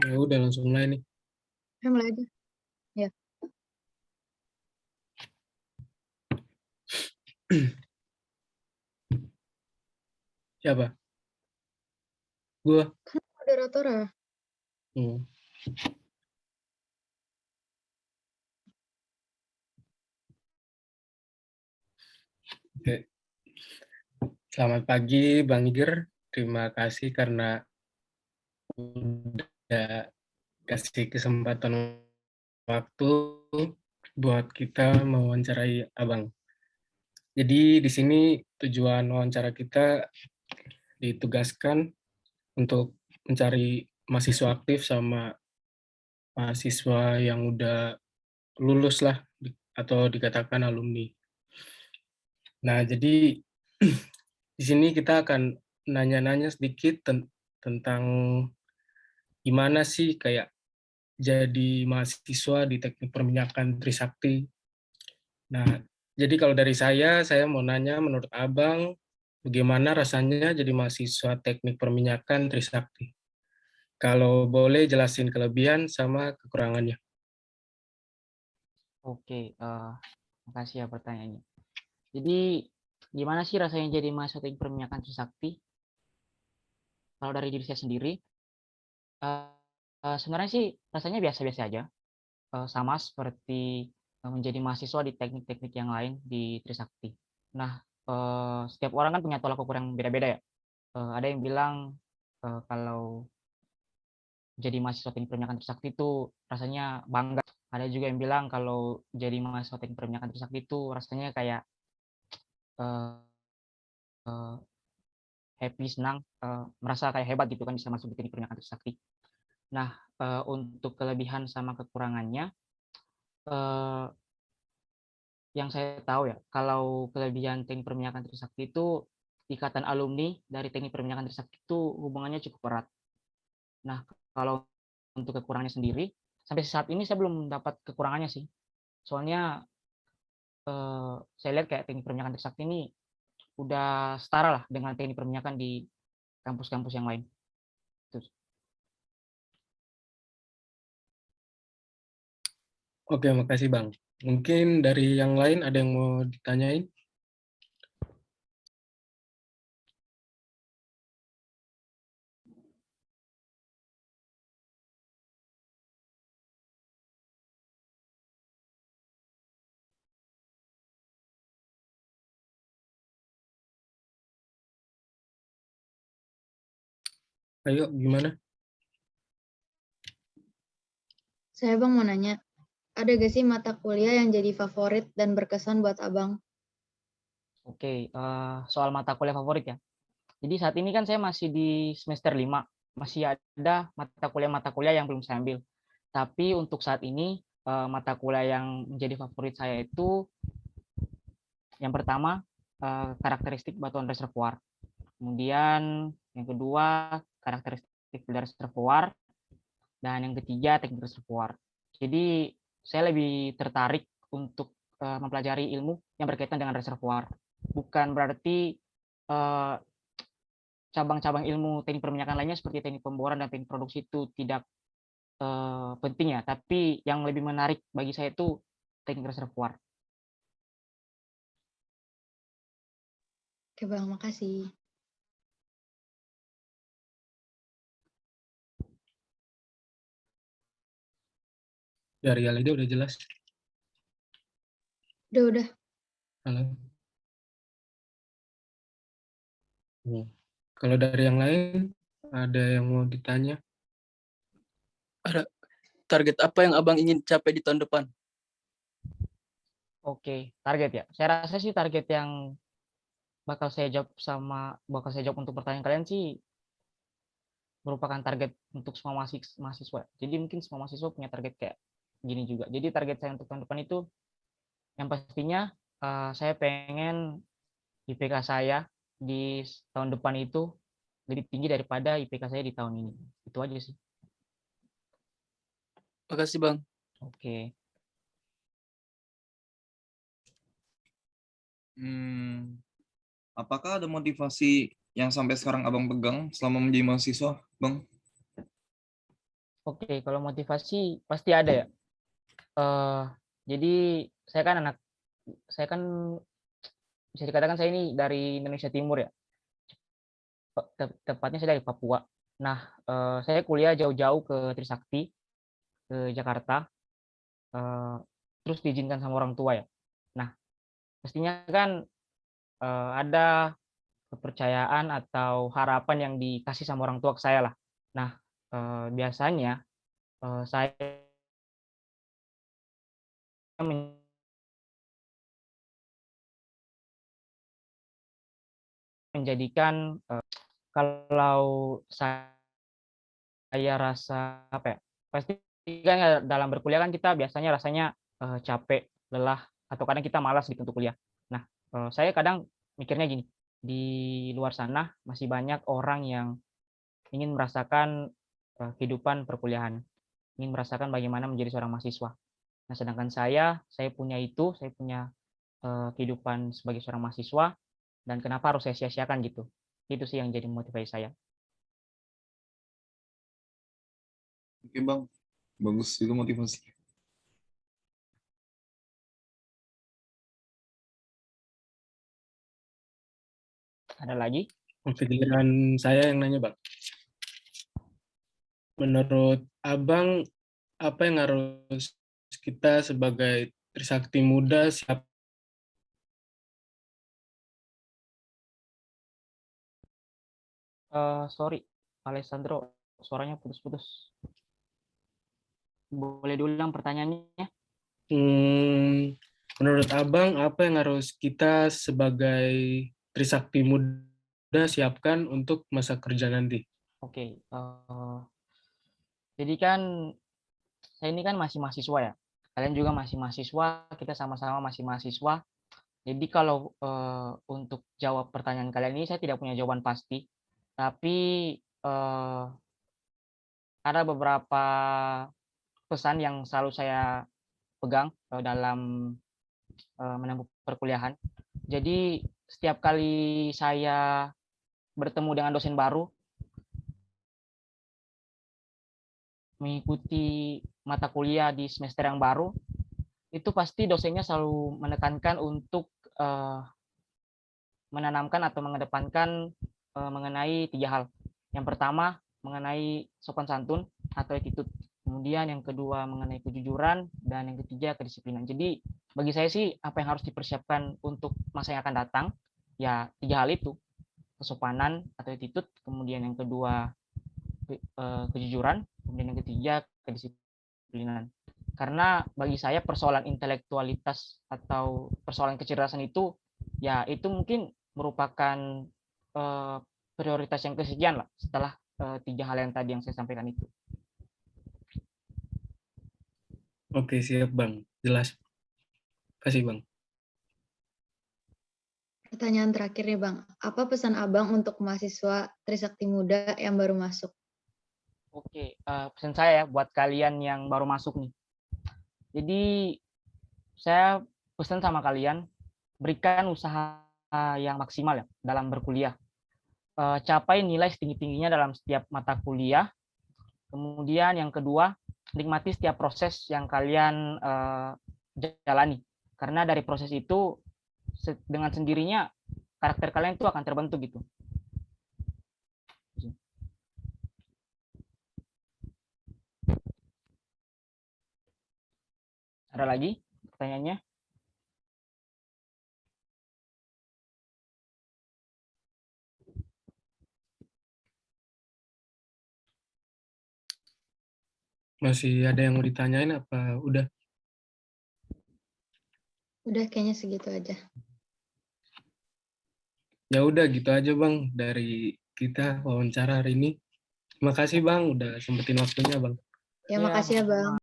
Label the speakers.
Speaker 1: Ya udah langsung mulai nih.
Speaker 2: Mulai aja. Ya.
Speaker 1: Siapa? Gua.
Speaker 2: Kan moderator ya.
Speaker 1: Hmm. Oke. Selamat pagi Bang Iger. Terima kasih karena udah kasih kesempatan waktu buat kita mewawancarai Abang. Jadi di sini tujuan wawancara kita ditugaskan untuk mencari mahasiswa aktif sama mahasiswa yang udah lulus lah atau dikatakan alumni. Nah, jadi di sini kita akan nanya-nanya sedikit tentang gimana sih kayak jadi mahasiswa di Teknik Perminyakan Trisakti. Nah, jadi kalau dari saya mau nanya menurut Abang, bagaimana rasanya jadi mahasiswa Teknik Perminyakan Trisakti? Kalau boleh jelasin kelebihan sama kekurangannya.
Speaker 3: Oke, makasih ya pertanyaannya. Jadi, gimana sih rasanya jadi mahasiswa teknik perminyakan Trisakti? Kalau dari diri saya sendiri, sebenarnya sih rasanya biasa-biasa aja. Sama seperti menjadi mahasiswa di teknik-teknik yang lain di Trisakti. Nah, setiap orang kan punya tolak ukur yang beda-beda ya. Ada yang bilang kalau jadi mahasiswa teknik perminyakan Trisakti itu rasanya bangga. Ada juga yang bilang kalau jadi mahasiswa teknik perminyakan Trisakti itu rasanya kayak uh, happy, senang, merasa kayak hebat gitu kan bisa masuk di teknik perminyakan Trisakti. Nah, untuk kelebihan sama kekurangannya, yang saya tahu ya, kalau kelebihan teknik perminyakan Trisakti itu ikatan alumni dari teknik perminyakan Trisakti itu hubungannya cukup erat. Nah, kalau untuk kekurangannya sendiri, sampai saat ini saya belum dapat kekurangannya sih. Soalnya saya lihat kayak teknik perminyakan Trisakti ini udah setara lah dengan teknik perminyakan di kampus-kampus yang lain. Terus.
Speaker 1: Oke, makasih Bang. Mungkin dari yang lain ada yang mau ditanyain? Ayo, gimana?
Speaker 2: Saya Bang mau nanya, ada gak sih mata kuliah yang jadi favorit dan berkesan buat Abang?
Speaker 3: Oke, soal mata kuliah favorit ya. Jadi saat ini kan saya masih di semester 5, masih ada mata kuliah yang belum saya ambil. Tapi untuk saat ini mata kuliah yang menjadi favorit saya itu yang pertama karakteristik batuan reservoir. Kemudian yang kedua karakteristik reservoir dan yang ketiga teknik reservoir. Jadi saya lebih tertarik untuk mempelajari ilmu yang berkaitan dengan reservoir. Bukan berarti cabang-cabang ilmu teknik perminyakan lainnya seperti teknik pemboran dan teknik produksi itu tidak penting ya, tapi yang lebih menarik bagi saya itu teknik reservoir.
Speaker 2: Oke Bang, makasih.
Speaker 1: Dari Alida udah jelas.
Speaker 2: Udah.
Speaker 1: Halo. Kalau dari yang lain, ada yang mau ditanya?
Speaker 4: Ada target apa yang Abang ingin capai di tahun depan?
Speaker 3: Oke, target ya. Saya rasa sih target yang bakal saya jawab untuk pertanyaan kalian sih merupakan target untuk semua mahasiswa. Jadi mungkin semua mahasiswa punya target kayak gini juga. Jadi target saya untuk tahun depan itu yang pastinya saya pengen IPK saya di tahun depan itu lebih tinggi daripada IPK saya di tahun ini. Itu aja sih.
Speaker 4: Makasih Bang.
Speaker 3: Oke.
Speaker 5: Apakah ada motivasi yang sampai sekarang Abang pegang selama menjadi mahasiswa, Bang?
Speaker 3: Oke, kalau motivasi pasti ada ya. Jadi saya kan bisa dikatakan saya ini dari Indonesia Timur ya. Tepatnya saya dari Papua. Nah, saya kuliah jauh-jauh ke Trisakti, ke Jakarta, eh, terus diizinkan sama orang tua ya. Nah, pastinya kan ada kepercayaan atau harapan yang dikasih sama orang tua ke saya lah. Nah, biasanya saya menjadikan kalau saya rasa apa ya, pasti kan ya dalam berkuliah kan kita biasanya rasanya capek, lelah, atau kadang kita malas gitu untuk kuliah. Nah, saya kadang mikirnya gini, di luar sana masih banyak orang yang ingin merasakan kehidupan perkuliahan, ingin merasakan bagaimana menjadi seorang mahasiswa. Nah, sedangkan saya punya itu, saya punya kehidupan sebagai seorang mahasiswa, dan kenapa harus saya sia-siakan gitu. Itu sih yang jadi motivasi saya.
Speaker 5: Oke Bang, bagus itu motivasi.
Speaker 3: Ada lagi?
Speaker 1: Oke, giliran saya yang nanya, Bang. Menurut Abang, apa yang harus kita sebagai Trisakti Muda siap?
Speaker 3: Sorry, Alessandro, suaranya putus-putus. Boleh diulang pertanyaannya?
Speaker 1: Menurut Abang, apa yang harus kita sebagai Trisakti Muda siapkan untuk masa kerja nanti?
Speaker 3: Oke, jadi kan saya ini kan masih mahasiswa ya. Kalian juga masih mahasiswa, kita sama-sama masih mahasiswa. Jadi kalau untuk jawab pertanyaan kalian ini saya tidak punya jawaban pasti, tapi ada beberapa pesan yang selalu saya pegang dalam menempuh perkuliahan. Jadi setiap kali saya bertemu dengan dosen baru, mengikuti mata kuliah di semester yang baru, itu pasti dosennya selalu menekankan untuk menanamkan atau mengedepankan mengenai 3 hal. Yang pertama, mengenai sopan santun atau attitude. Kemudian yang kedua mengenai kejujuran, dan yang ketiga kedisiplinan. Jadi bagi saya sih apa yang harus dipersiapkan untuk masa yang akan datang, ya 3 hal itu. Kesopanan atau attitude, kemudian yang kedua kejujuran, kemudian yang ketiga kedisiplinan. Karena bagi saya persoalan intelektualitas atau persoalan kecerdasan itu, ya itu mungkin merupakan prioritas yang kesekian lah setelah 3 hal yang tadi yang saya sampaikan itu.
Speaker 1: Oke, siap Bang. Jelas. Kasih Bang.
Speaker 2: Pertanyaan terakhir nih Bang, apa pesan Abang untuk mahasiswa Trisakti Muda yang baru masuk?
Speaker 3: Oke, pesan saya ya buat kalian yang baru masuk nih. Jadi saya pesan sama kalian, berikan usaha yang maksimal ya dalam berkuliah. Capai nilai setinggi-tingginya dalam setiap mata kuliah. Kemudian yang kedua, nikmati setiap proses yang kalian jalani. Karena dari proses itu dengan sendirinya karakter kalian itu akan terbentuk gitu. Ada lagi pertanyaannya?
Speaker 1: Masih ada yang mau ditanyain apa udah?
Speaker 2: Udah kayaknya segitu aja.
Speaker 1: Ya udah gitu aja Bang dari kita wawancara hari ini. Terima kasih Bang udah sempetin waktunya Bang.
Speaker 2: Ya makasih ya Bang.